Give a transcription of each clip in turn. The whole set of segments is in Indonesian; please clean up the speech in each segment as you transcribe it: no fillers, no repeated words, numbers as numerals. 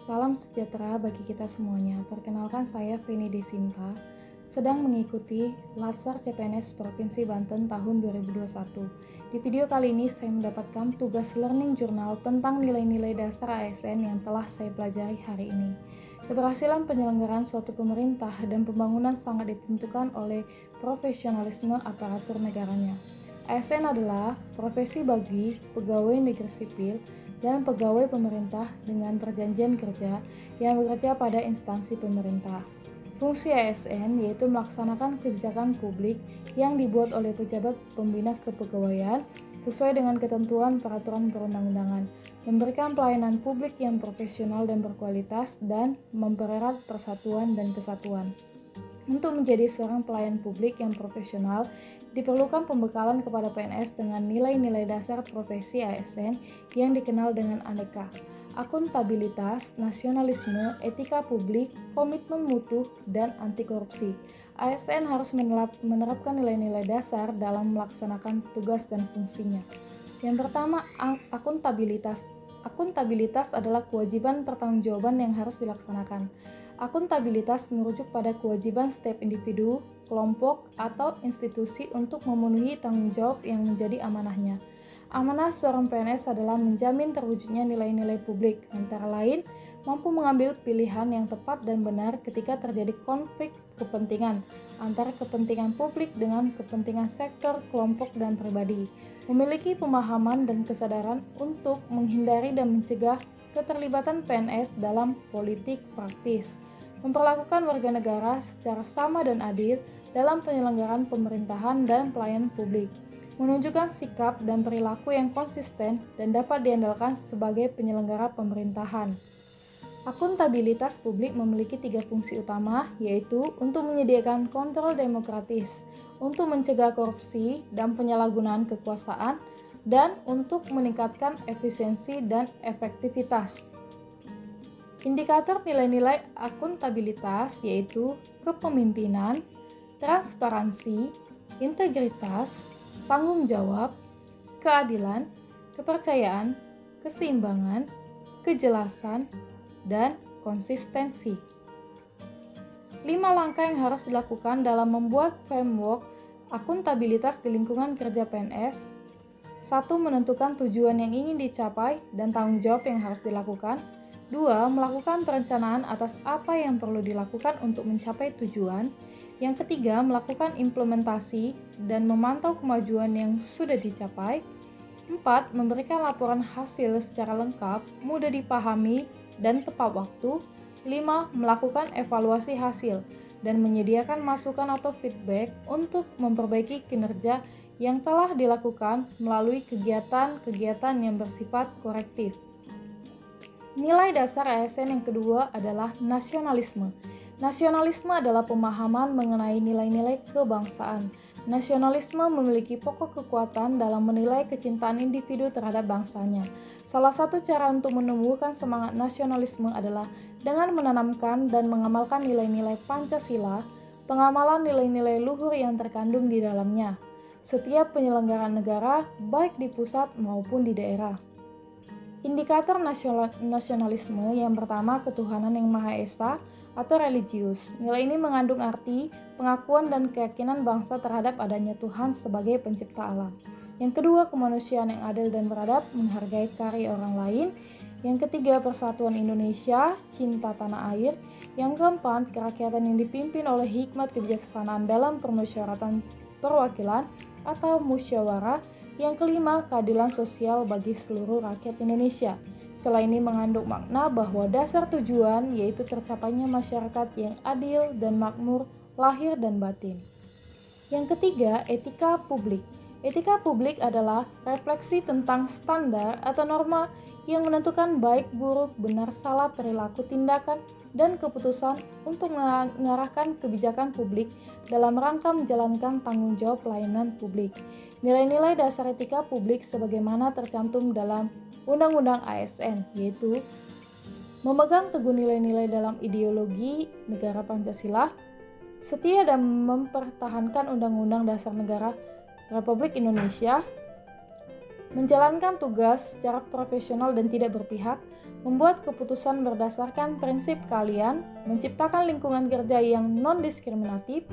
Salam sejahtera bagi kita semuanya. Perkenalkan saya Feni Desinta, sedang mengikuti Latsar CPNS Provinsi Banten tahun 2021. Di video kali ini saya mendapatkan tugas learning journal tentang nilai-nilai dasar ASN yang telah saya pelajari hari ini. Keberhasilan penyelenggaraan suatu pemerintah dan pembangunan sangat ditentukan oleh profesionalisme aparatur negaranya. ASN adalah profesi bagi pegawai negeri sipil dan pegawai pemerintah dengan perjanjian kerja yang bekerja pada instansi pemerintah. Fungsi ASN yaitu melaksanakan kebijakan publik yang dibuat oleh pejabat pembina kepegawaian sesuai dengan ketentuan peraturan perundang-undangan, memberikan pelayanan publik yang profesional dan berkualitas, dan mempererat persatuan dan kesatuan. Untuk menjadi seorang pelayan publik yang profesional, diperlukan pembekalan kepada PNS dengan nilai-nilai dasar profesi ASN yang dikenal dengan aneka: akuntabilitas, nasionalisme, etika publik, komitmen mutu, dan anti korupsi. ASN harus menerapkan nilai-nilai dasar dalam melaksanakan tugas dan fungsinya. Yang pertama, akuntabilitas. Akuntabilitas adalah kewajiban pertanggungjawaban yang harus dilaksanakan. Akuntabilitas merujuk pada kewajiban setiap individu, kelompok, atau institusi untuk memenuhi tanggung jawab yang menjadi amanahnya. Amanah seorang PNS adalah menjamin terwujudnya nilai-nilai publik, antara lain mampu mengambil pilihan yang tepat dan benar ketika terjadi konflik kepentingan antara kepentingan publik dengan kepentingan sektor, kelompok, dan pribadi, memiliki pemahaman dan kesadaran untuk menghindari dan mencegah keterlibatan PNS dalam politik praktis, memperlakukan warga negara secara sama dan adil dalam penyelenggaraan pemerintahan dan pelayanan publik, menunjukkan sikap dan perilaku yang konsisten dan dapat diandalkan sebagai penyelenggara pemerintahan. Akuntabilitas publik memiliki 3 fungsi utama, yaitu untuk menyediakan kontrol demokratis, untuk mencegah korupsi dan penyalahgunaan kekuasaan, dan untuk meningkatkan efisiensi dan efektivitas. Indikator nilai-nilai akuntabilitas yaitu kepemimpinan, transparansi, integritas, tanggung jawab, keadilan, kepercayaan, keseimbangan, kejelasan, dan konsistensi. 5 langkah yang harus dilakukan dalam membuat framework akuntabilitas di lingkungan kerja PNS. 1. Menentukan tujuan yang ingin dicapai dan tanggung jawab yang harus dilakukan. 2. Melakukan perencanaan atas apa yang perlu dilakukan untuk mencapai tujuan. Yang ketiga, melakukan implementasi dan memantau kemajuan yang sudah dicapai. 4. Memberikan laporan hasil secara lengkap, mudah dipahami, dan tepat waktu. 5. Melakukan evaluasi hasil dan menyediakan masukan atau feedback untuk memperbaiki kinerja yang telah dilakukan melalui kegiatan-kegiatan yang bersifat korektif. Nilai dasar ASN yang kedua adalah nasionalisme. Nasionalisme adalah pemahaman mengenai nilai-nilai kebangsaan. Nasionalisme memiliki pokok kekuatan dalam menilai kecintaan individu terhadap bangsanya. Salah satu cara untuk menumbuhkan semangat nasionalisme adalah dengan menanamkan dan mengamalkan nilai-nilai Pancasila, pengamalan nilai-nilai luhur yang terkandung di dalamnya setiap penyelenggaraan negara, baik di pusat maupun di daerah. Indikator nasionalisme yang pertama, ketuhanan yang Maha Esa atau religius. Nilai ini mengandung arti pengakuan dan keyakinan bangsa terhadap adanya Tuhan sebagai pencipta alam. Yang kedua, kemanusiaan yang adil dan beradab, menghargai karya orang lain. Yang ketiga, persatuan Indonesia, cinta tanah air. Yang keempat, kerakyatan yang dipimpin oleh hikmat kebijaksanaan dalam permusyawaratan perwakilan atau musyawarah. Yang kelima, keadilan sosial bagi seluruh rakyat Indonesia. Selain ini mengandung makna bahwa dasar tujuan yaitu tercapainya masyarakat yang adil dan makmur lahir dan batin. Yang ketiga, etika publik. Etika publik adalah refleksi tentang standar atau norma yang menentukan baik buruk, benar salah perilaku, tindakan, dan keputusan untuk mengarahkan kebijakan publik dalam rangka menjalankan tanggung jawab pelayanan publik. Nilai-nilai dasar etika publik sebagaimana tercantum dalam Undang-Undang ASN, yaitu memegang teguh nilai-nilai dalam ideologi negara Pancasila, setia dan mempertahankan Undang-Undang Dasar Negara Republik Indonesia, menjalankan tugas secara profesional dan tidak berpihak, membuat keputusan berdasarkan prinsip keahlian, menciptakan lingkungan kerja yang non-diskriminatif,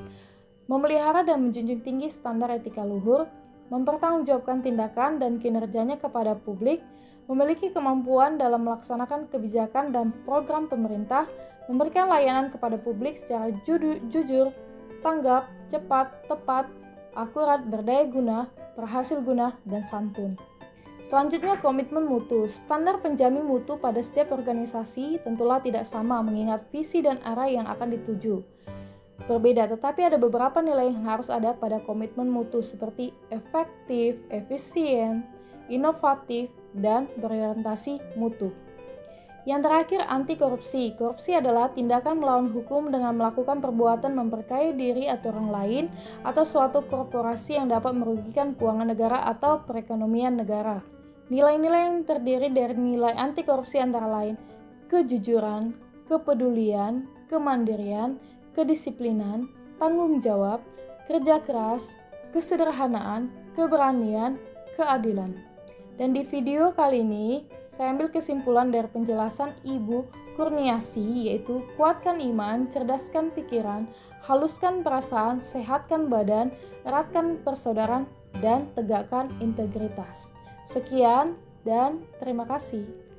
memelihara dan menjunjung tinggi standar etika luhur, mempertanggungjawabkan tindakan dan kinerjanya kepada publik, memiliki kemampuan dalam melaksanakan kebijakan dan program pemerintah, memberikan layanan kepada publik secara jujur, tanggap, cepat, tepat, akurat, berdaya guna, berhasil guna, dan santun. Selanjutnya, komitmen mutu. Standar penjamin mutu pada setiap organisasi tentulah tidak sama mengingat visi dan arah yang akan dituju berbeda, tetapi ada beberapa nilai yang harus ada pada komitmen mutu seperti efektif, efisien, inovatif, dan berorientasi mutu. Yang terakhir, anti korupsi. Korupsi adalah tindakan melawan hukum dengan melakukan perbuatan memperkaya diri atau orang lain atau suatu korporasi yang dapat merugikan keuangan negara atau perekonomian negara. Nilai-nilai yang terdiri dari nilai anti korupsi antara lain kejujuran, kepedulian, kemandirian, kedisiplinan, tanggung jawab, kerja keras, kesederhanaan, keberanian, keadilan. Dan di video kali ini, saya ambil kesimpulan dari penjelasan Ibu Kurniasi, yaitu kuatkan iman, cerdaskan pikiran, haluskan perasaan, sehatkan badan, eratkan persaudaraan, dan tegakkan integritas. Sekian dan terima kasih.